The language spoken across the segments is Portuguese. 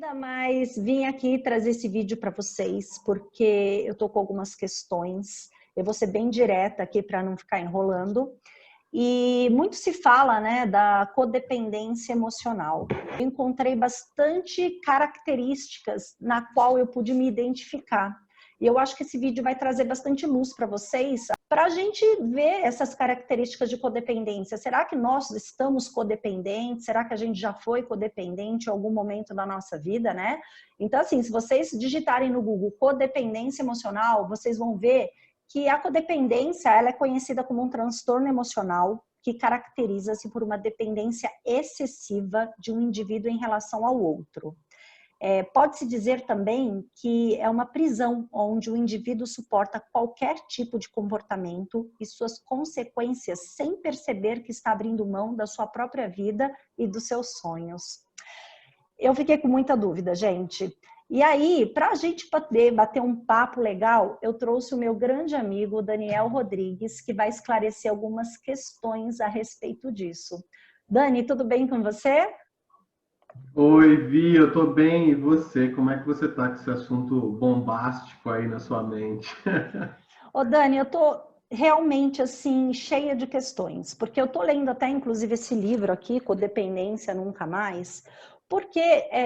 bem-vinda, mas vim aqui trazer esse vídeo para vocês porque eu tô com algumas questões. Eu vou ser bem direta aqui para não ficar enrolando. E muito se fala, né, da codependência emocional. Eu encontrei bastante características na qual eu pude me identificar. E eu acho que esse vídeo vai trazer bastante luz para vocês, para a gente ver essas características de codependência. Será que nós estamos codependentes? Será que a gente já foi codependente em algum momento da nossa vida, né? Então, assim, se vocês digitarem no Google codependência emocional, vocês vão ver que a codependência ela é conhecida como um transtorno emocional que caracteriza-se por uma dependência excessiva de um indivíduo em relação ao outro. Pode-se dizer também que é uma prisão onde o indivíduo suporta qualquer tipo de comportamento e suas consequências sem perceber que está abrindo mão da sua própria vida e dos seus sonhos. Eu fiquei com muita dúvida, gente. E aí, para a gente poder bater um papo legal, eu trouxe o meu grande amigo Daniel Rodrigues, que vai esclarecer algumas questões a respeito disso. Dani, tudo bem com você? Oi, Vi, eu tô bem. E você? Como é que você tá com esse assunto bombástico aí na sua mente? Ô Dani, eu tô realmente assim cheia de questões, porque eu tô lendo até inclusive esse livro aqui, Codependência Nunca Mais, porque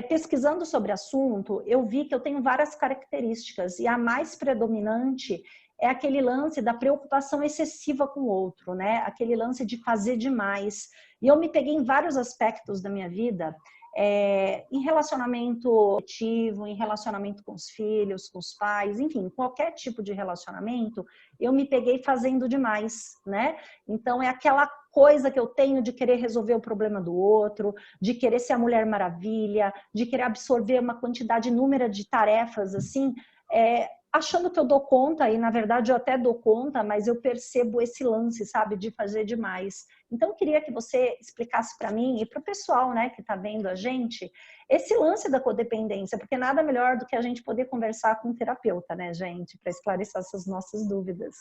pesquisando sobre o assunto, eu vi que eu tenho várias características e a mais predominante é aquele lance da preocupação excessiva com o outro, né? Aquele lance de fazer demais. E eu me peguei em vários aspectos da minha vida, em relacionamento afetivo, em relacionamento com os filhos, com os pais, enfim, qualquer tipo de relacionamento, eu me peguei fazendo demais, né? Então é aquela coisa que eu tenho de querer resolver o problema do outro, de querer ser a Mulher Maravilha, de querer absorver uma quantidade inúmera de tarefas, assim, achando que eu dou conta, e na verdade eu até dou conta, mas eu percebo esse lance, sabe, de fazer demais. Então eu queria que você explicasse para mim e para o pessoal, né, que está vendo a gente, esse lance da codependência, porque nada melhor do que a gente poder conversar com um terapeuta, né, gente, para esclarecer essas nossas dúvidas.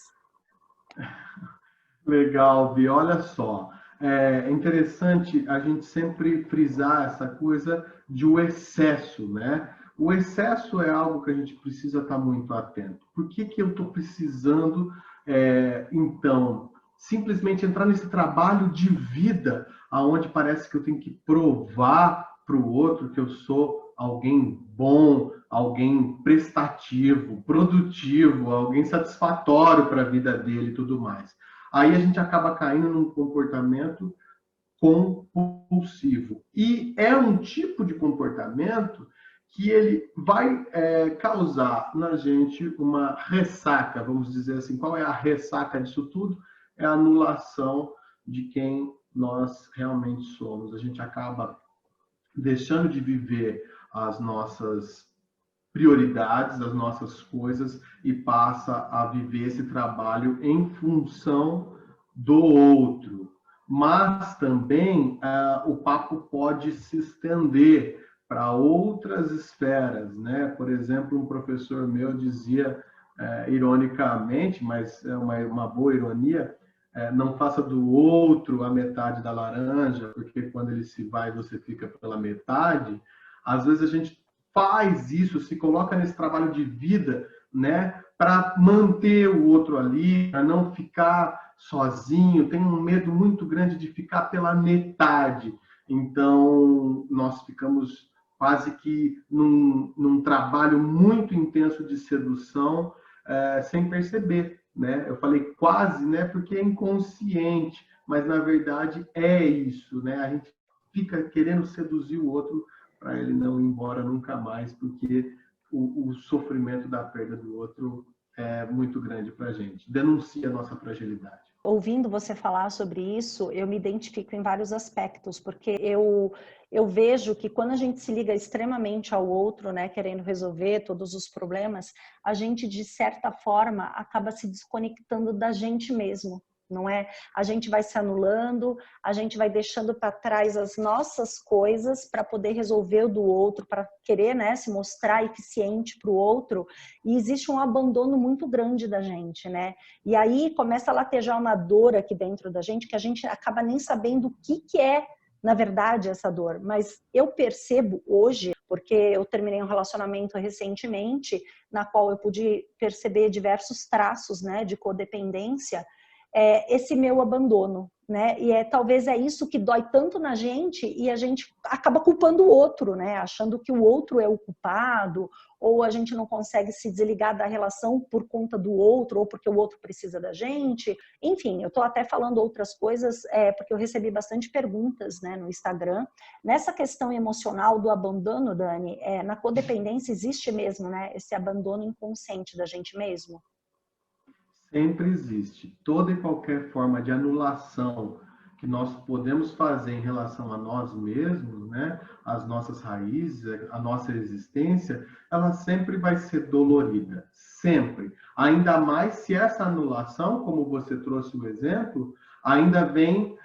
Legal, Vi. Olha só, é interessante a gente sempre frisar essa coisa de o excesso, né? O excesso é algo que a gente precisa estar muito atento. Por que que eu estou precisando, então, simplesmente entrar nesse trabalho de vida, aonde parece que eu tenho que provar para o outro que eu sou alguém bom, alguém prestativo, produtivo, alguém satisfatório para a vida dele e tudo mais. Aí a gente acaba caindo num comportamento compulsivo. E é um tipo de comportamento que ele vai causar na gente uma ressaca, vamos dizer assim. Qual é a ressaca disso tudo? É a anulação de quem nós realmente somos. A gente acaba deixando de viver as nossas prioridades, as nossas coisas e passa a viver esse trabalho em função do outro. Mas também o papo pode se estender para outras esferas, né? Por exemplo, um professor meu dizia, ironicamente, mas é uma boa ironia, não faça do outro a metade da laranja, porque quando ele se vai, você fica pela metade. Às vezes a gente faz isso, se coloca nesse trabalho de vida, né, para manter o outro ali, para não ficar sozinho, tem um medo muito grande de ficar pela metade. Então, nós ficamos quase que num trabalho muito intenso de sedução, sem perceber, né? Eu falei quase, né, porque é inconsciente, mas na verdade é isso, né? A gente fica querendo seduzir o outro para ele não ir embora nunca mais, porque o sofrimento da perda do outro é muito grande para a gente. Denuncia a nossa fragilidade. Ouvindo você falar sobre isso, eu me identifico em vários aspectos, porque eu vejo que quando a gente se liga extremamente ao outro, né, querendo resolver todos os problemas, a gente, de certa forma, acaba se desconectando da gente mesmo, não é? A gente vai se anulando, a gente vai deixando para trás as nossas coisas para poder resolver o do outro, para querer, né, se mostrar eficiente para o outro, e existe um abandono muito grande da gente, né? E aí começa a latejar uma dor aqui dentro da gente que a gente acaba nem sabendo o que é na verdade, essa dor, mas eu percebo hoje, porque eu terminei um relacionamento recentemente, na qual eu pude perceber diversos traços, né, de codependência, esse meu abandono, né? E talvez é isso que dói tanto na gente e a gente acaba culpando o outro, né? Achando que o outro é o culpado, ou a gente não consegue se desligar da relação por conta do outro, ou porque o outro precisa da gente. Enfim, eu estou até falando outras coisas, porque eu recebi bastante perguntas, né, no Instagram. Nessa questão emocional do abandono, Dani, na codependência existe mesmo, né, esse abandono inconsciente da gente mesmo? Sempre existe. Toda e qualquer forma de anulação que nós podemos fazer em relação a nós mesmos, né, as nossas raízes, a nossa existência, ela sempre vai ser dolorida, sempre. Ainda mais se essa anulação, como você trouxe o exemplo, ainda vem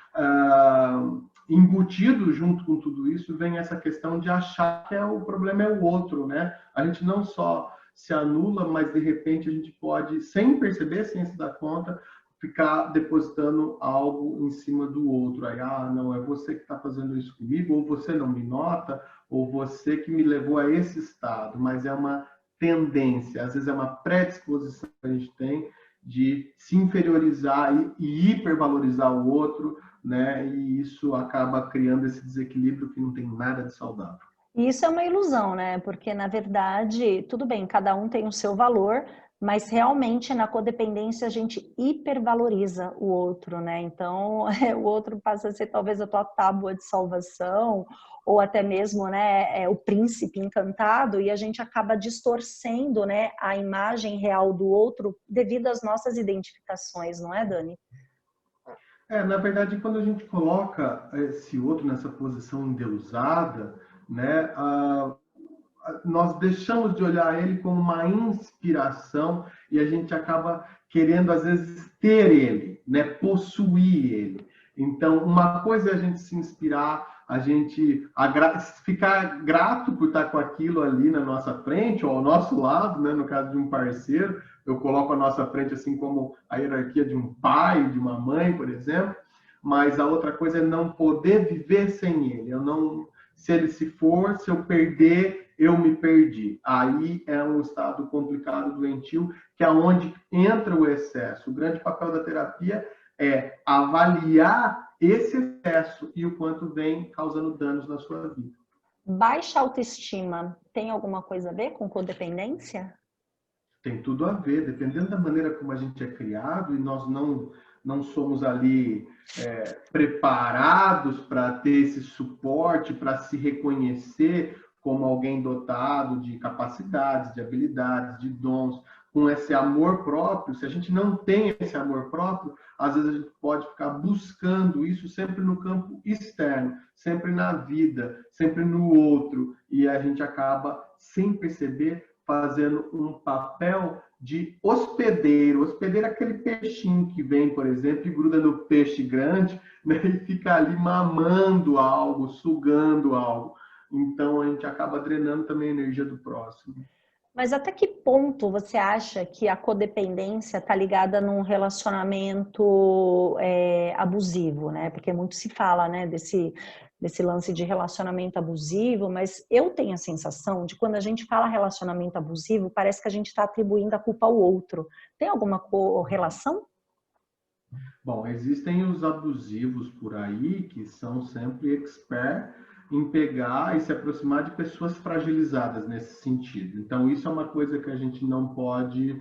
embutido junto com tudo isso, vem essa questão de achar que o problema é o outro, né? A gente não só se anula, mas de repente a gente pode, sem perceber, sem se dar conta, ficar depositando algo em cima do outro. Aí, não, é você que está fazendo isso comigo, ou você não me nota, ou você que me levou a esse estado. Mas é uma tendência, às vezes é uma predisposição que a gente tem de se inferiorizar e hipervalorizar o outro, né? E isso acaba criando esse desequilíbrio que não tem nada de saudável. E isso é uma ilusão, né? Porque, na verdade, tudo bem, cada um tem o seu valor, mas realmente na codependência a gente hipervaloriza o outro, né? Então, o outro passa a ser talvez a tua tábua de salvação, ou até mesmo, né, o príncipe encantado, e a gente acaba distorcendo, né, a imagem real do outro devido às nossas identificações, não é, Dani? Na verdade, quando a gente coloca esse outro nessa posição endeusada, né, nós deixamos de olhar ele como uma inspiração e a gente acaba querendo, às vezes, ter ele, né, possuir ele. Então, uma coisa é a gente se inspirar, a gente ficar grato por estar com aquilo ali na nossa frente ou ao nosso lado, né, no caso de um parceiro, eu coloco a nossa frente assim como a hierarquia de um pai, de uma mãe, por exemplo, mas a outra coisa é não poder viver sem ele. Eu não, se ele se for, se eu perder, eu me perdi. Aí é um estado complicado, doentio, que é onde entra o excesso. O grande papel da terapia é avaliar esse excesso e o quanto vem causando danos na sua vida. Baixa autoestima tem alguma coisa a ver com codependência? Tem tudo a ver, dependendo da maneira como a gente é criado e nós não somos ali preparados para ter esse suporte, para se reconhecer como alguém dotado de capacidades, de habilidades, de dons, com esse amor próprio. Se a gente não tem esse amor próprio, às vezes a gente pode ficar buscando isso sempre no campo externo, sempre na vida, sempre no outro, e a gente acaba, sem perceber, fazendo um papel de hospedeiro. Hospedeiro é aquele peixinho que vem, por exemplo, e gruda no peixe grande, né, e fica ali mamando algo, sugando algo. Então, a gente acaba drenando também a energia do próximo. Mas até que ponto você acha que a codependência está ligada num relacionamento abusivo, né? Porque muito se fala, né, desse lance de relacionamento abusivo, mas eu tenho a sensação de quando a gente fala relacionamento abusivo, parece que a gente está atribuindo a culpa ao outro. Tem alguma correlação? Bom, existem os abusivos por aí que são sempre expert em pegar e se aproximar de pessoas fragilizadas nesse sentido. Então, isso é uma coisa que a gente não pode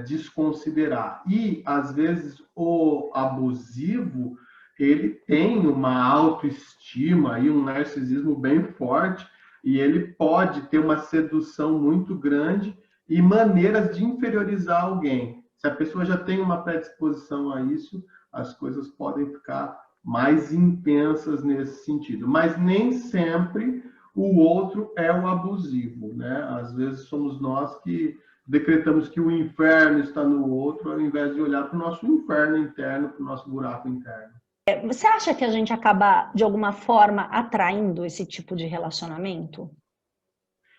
desconsiderar. E, às vezes, o abusivo, ele tem uma autoestima e um narcisismo bem forte, e ele pode ter uma sedução muito grande e maneiras de inferiorizar alguém. Se a pessoa já tem uma predisposição a isso, as coisas podem ficar mais intensas nesse sentido. Mas nem sempre o outro é o abusivo, né? Às vezes somos nós que decretamos que o inferno está no outro, ao invés de olhar para o nosso inferno interno, para o nosso buraco interno. Você acha que a gente acaba, de alguma forma, atraindo esse tipo de relacionamento?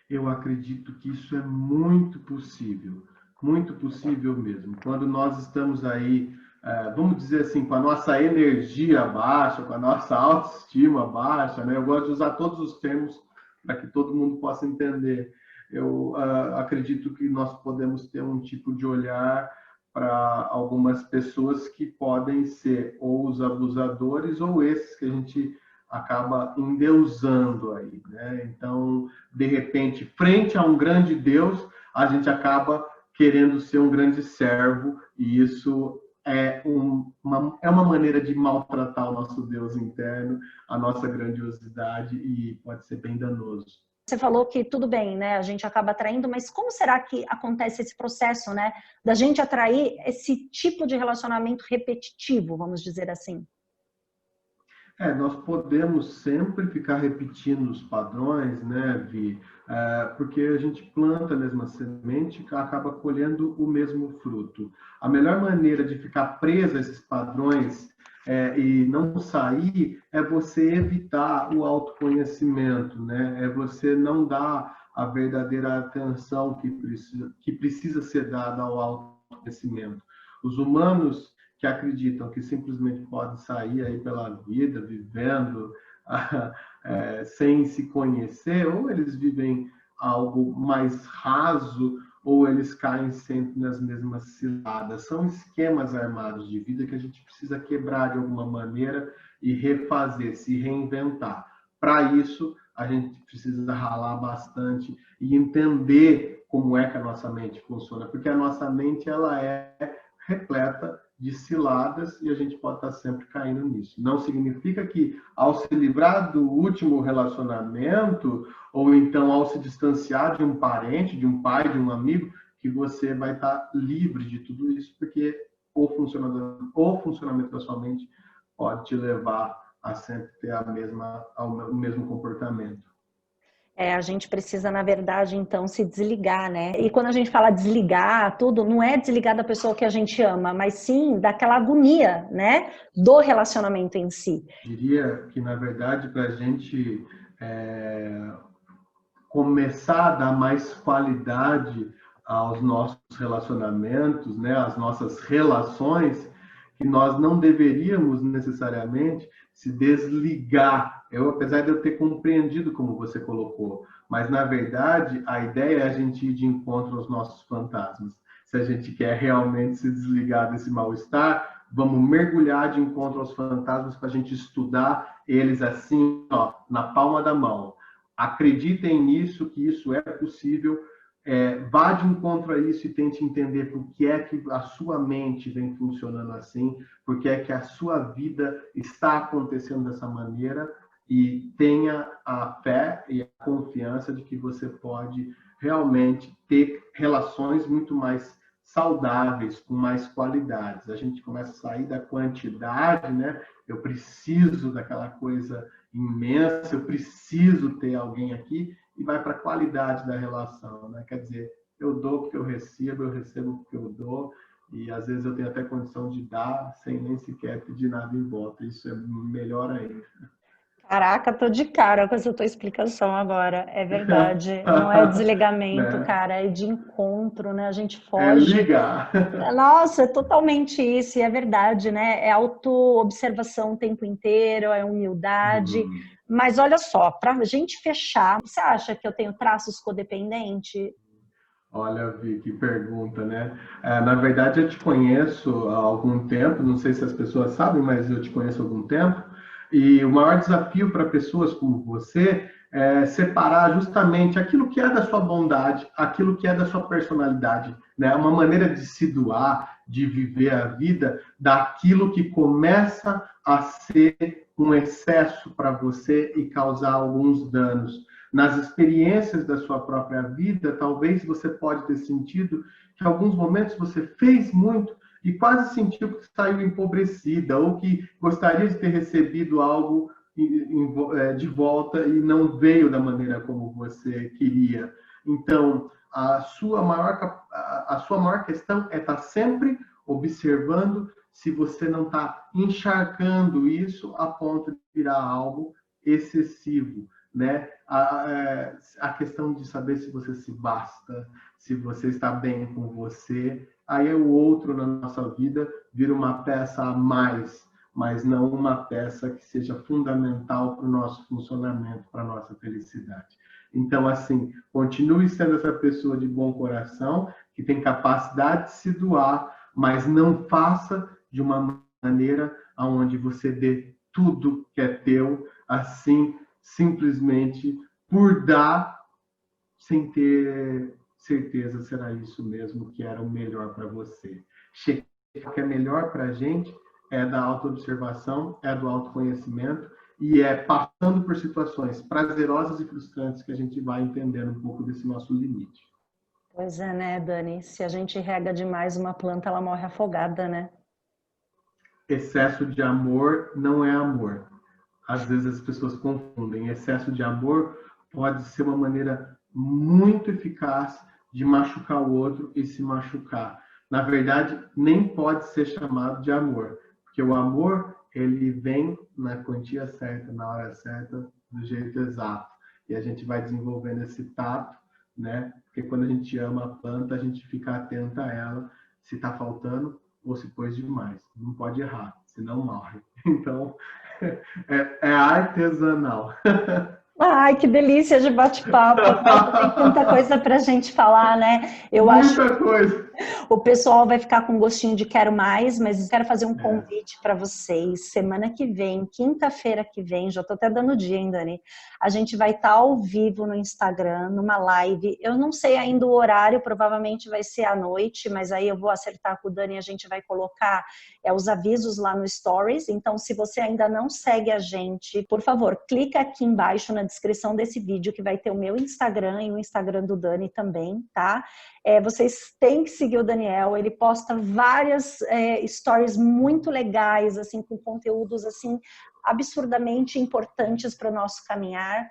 Eu acredito que isso é muito possível mesmo. Quando nós estamos aí vamos dizer assim, com a nossa energia baixa, com a nossa autoestima baixa, né? Eu gosto de usar todos os termos para que todo mundo possa entender. Eu acredito que nós podemos ter um tipo de olhar para algumas pessoas que podem ser ou os abusadores ou esses que a gente acaba endeusando aí, né? Então, de repente, frente a um grande Deus, a gente acaba querendo ser um grande servo, e isso é uma maneira de maltratar o nosso Deus interno, a nossa grandiosidade, e pode ser bem danoso. Você falou que tudo bem, né? A gente acaba atraindo, mas como será que acontece esse processo, né? Da gente atrair esse tipo de relacionamento repetitivo, vamos dizer assim? Nós podemos sempre ficar repetindo os padrões, né, Vi? Porque a gente planta a mesma semente e acaba colhendo o mesmo fruto. A melhor maneira de ficar presa a esses padrões e não sair é você evitar o autoconhecimento, né? É você não dar a verdadeira atenção que precisa ser dada ao autoconhecimento. Os humanos que acreditam que simplesmente podem sair aí pela vida, vivendo sem se conhecer, ou eles vivem algo mais raso, ou eles caem sempre nas mesmas ciladas. São esquemas armados de vida que a gente precisa quebrar de alguma maneira e refazer, se reinventar. Para isso, a gente precisa ralar bastante e entender como é que a nossa mente funciona, porque a nossa mente ela é repleta de ciladas e a gente pode estar sempre caindo nisso. Não significa que ao se livrar do último relacionamento ou então ao se distanciar de um parente, de um pai, de um amigo, que você vai estar livre de tudo isso, porque o funcionamento da sua mente pode te levar a sempre ter o mesmo comportamento. A gente precisa, na verdade, então, se desligar, né? E quando a gente fala desligar, tudo, não é desligar da pessoa que a gente ama, mas sim daquela agonia, né? Do relacionamento em si. Diria que, na verdade, para a gente começar a dar mais qualidade aos nossos relacionamentos, né? Às nossas relações, que nós não deveríamos necessariamente se desligar. Apesar de eu ter compreendido como você colocou, mas na verdade a ideia é a gente ir de encontro aos nossos fantasmas. Se a gente quer realmente se desligar desse mal-estar, vamos mergulhar de encontro aos fantasmas para a gente estudar eles assim, ó, na palma da mão. Acreditem nisso, que isso é possível. Vá de encontro a isso e tente entender por que é que a sua mente vem funcionando assim, por que é que a sua vida está acontecendo dessa maneira, e tenha a fé e a confiança de que você pode realmente ter relações muito mais saudáveis, com mais qualidades. A gente começa a sair da quantidade, né? Eu preciso daquela coisa imensa, eu preciso ter alguém aqui, e vai para a qualidade da relação, né? Quer dizer, eu dou porque eu recebo porque eu dou, e às vezes eu tenho até condição de dar sem nem sequer pedir nada em volta. Isso é melhor ainda. Caraca, tô de cara com essa tua explicação agora. É verdade. Não é desligamento, Né? cara, é de encontro, né? A gente É foge. ligar. Nossa, é totalmente isso, e é verdade, né? É autoobservação o tempo inteiro, é humildade. Mas olha só, para a gente fechar, você acha que eu tenho traços codependentes? Olha, Vi, que pergunta, né? Na verdade, eu te conheço há algum tempo, não sei se as pessoas sabem, mas eu te conheço há algum tempo, e o maior desafio para pessoas como você é separar justamente aquilo que é da sua bondade, aquilo que é da sua personalidade, né? Uma maneira de se doar, de viver a vida, daquilo que começa a ser um excesso para você e causar alguns danos. Nas experiências da sua própria vida, talvez você pode ter sentido que em alguns momentos você fez muito e quase sentiu que saiu empobrecida, ou que gostaria de ter recebido algo de volta e não veio da maneira como você queria. Então, a sua maior questão é estar sempre observando se você não está encharcando isso a ponto de virar algo excessivo, né? A questão de saber se você se basta, se você está bem com você, aí o outro na nossa vida vira uma peça a mais, mas não uma peça que seja fundamental para o nosso funcionamento, para a nossa felicidade. Então, assim, continue sendo essa pessoa de bom coração, que tem capacidade de se doar, mas não faça de uma maneira onde você dê tudo que é teu, assim, simplesmente por dar, sem ter certeza será isso mesmo que era o melhor para você. O que é melhor para a gente é da autoobservação, é do autoconhecimento e é passando por situações prazerosas e frustrantes que a gente vai entendendo um pouco desse nosso limite. Pois é, né, Dani? Se a gente rega demais uma planta, ela morre afogada, né? Excesso de amor não é amor. Às vezes as pessoas confundem. Excesso de amor pode ser uma maneira muito eficaz de machucar o outro e se machucar. Na verdade, nem pode ser chamado de amor, porque o amor, ele vem na quantia certa, na hora certa, do jeito exato. E a gente vai desenvolvendo esse tato, né? Porque quando a gente ama a planta, a gente fica atento a ela, se está faltando ou se pôs demais. Não pode errar, senão morre. Então, é artesanal. Ai, que delícia de bate-papo. Nossa, tem tanta coisa para a gente falar, né? Eu acho Muita coisa. o pessoal vai ficar com gostinho de quero mais, mas quero fazer um É. convite para vocês. Semana que vem, quinta-feira que vem, já estou até dando dia, hein, Dani? A gente vai estar ao vivo no Instagram, numa live. Eu não sei ainda o horário, provavelmente vai ser à noite, mas aí eu vou acertar com o Dani e a gente vai colocar os avisos lá no Stories. Então, se você ainda não segue a gente, por favor, clica aqui embaixo na descrição desse vídeo que vai ter o meu Instagram e o Instagram do Dani também, tá? Vocês têm que seguir o Daniel, ele posta várias stories muito legais, assim, com conteúdos assim absurdamente importantes para o nosso caminhar.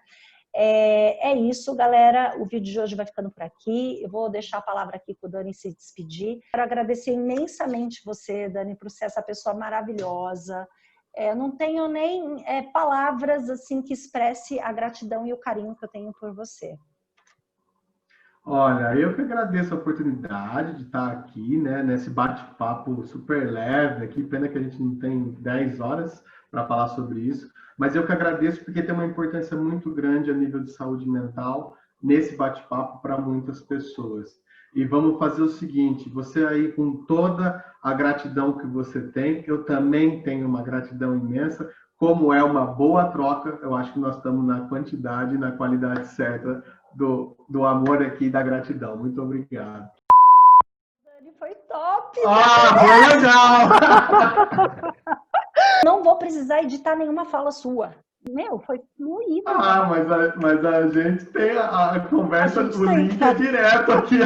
É isso, galera. O vídeo de hoje vai ficando por aqui. Eu vou deixar a palavra aqui para o Dani se despedir. Quero agradecer imensamente você, Dani, por ser essa pessoa maravilhosa. Eu não tenho nem palavras assim que expresse a gratidão e o carinho que eu tenho por você. Olha, eu que agradeço a oportunidade de estar aqui, né, nesse bate-papo super leve aqui. Pena que a gente não tem 10 horas para falar sobre isso, mas eu que agradeço porque tem uma importância muito grande a nível de saúde mental nesse bate-papo para muitas pessoas. E vamos fazer o seguinte, você aí com toda a gratidão que você tem, eu também tenho uma gratidão imensa, como é uma boa troca, eu acho que nós estamos na quantidade e na qualidade certa do amor aqui e da gratidão. Muito obrigado. Foi top! Foi legal! Não vou precisar editar nenhuma fala sua. Meu, foi fluido. Mas a gente tem a conversa, o link é direto aqui.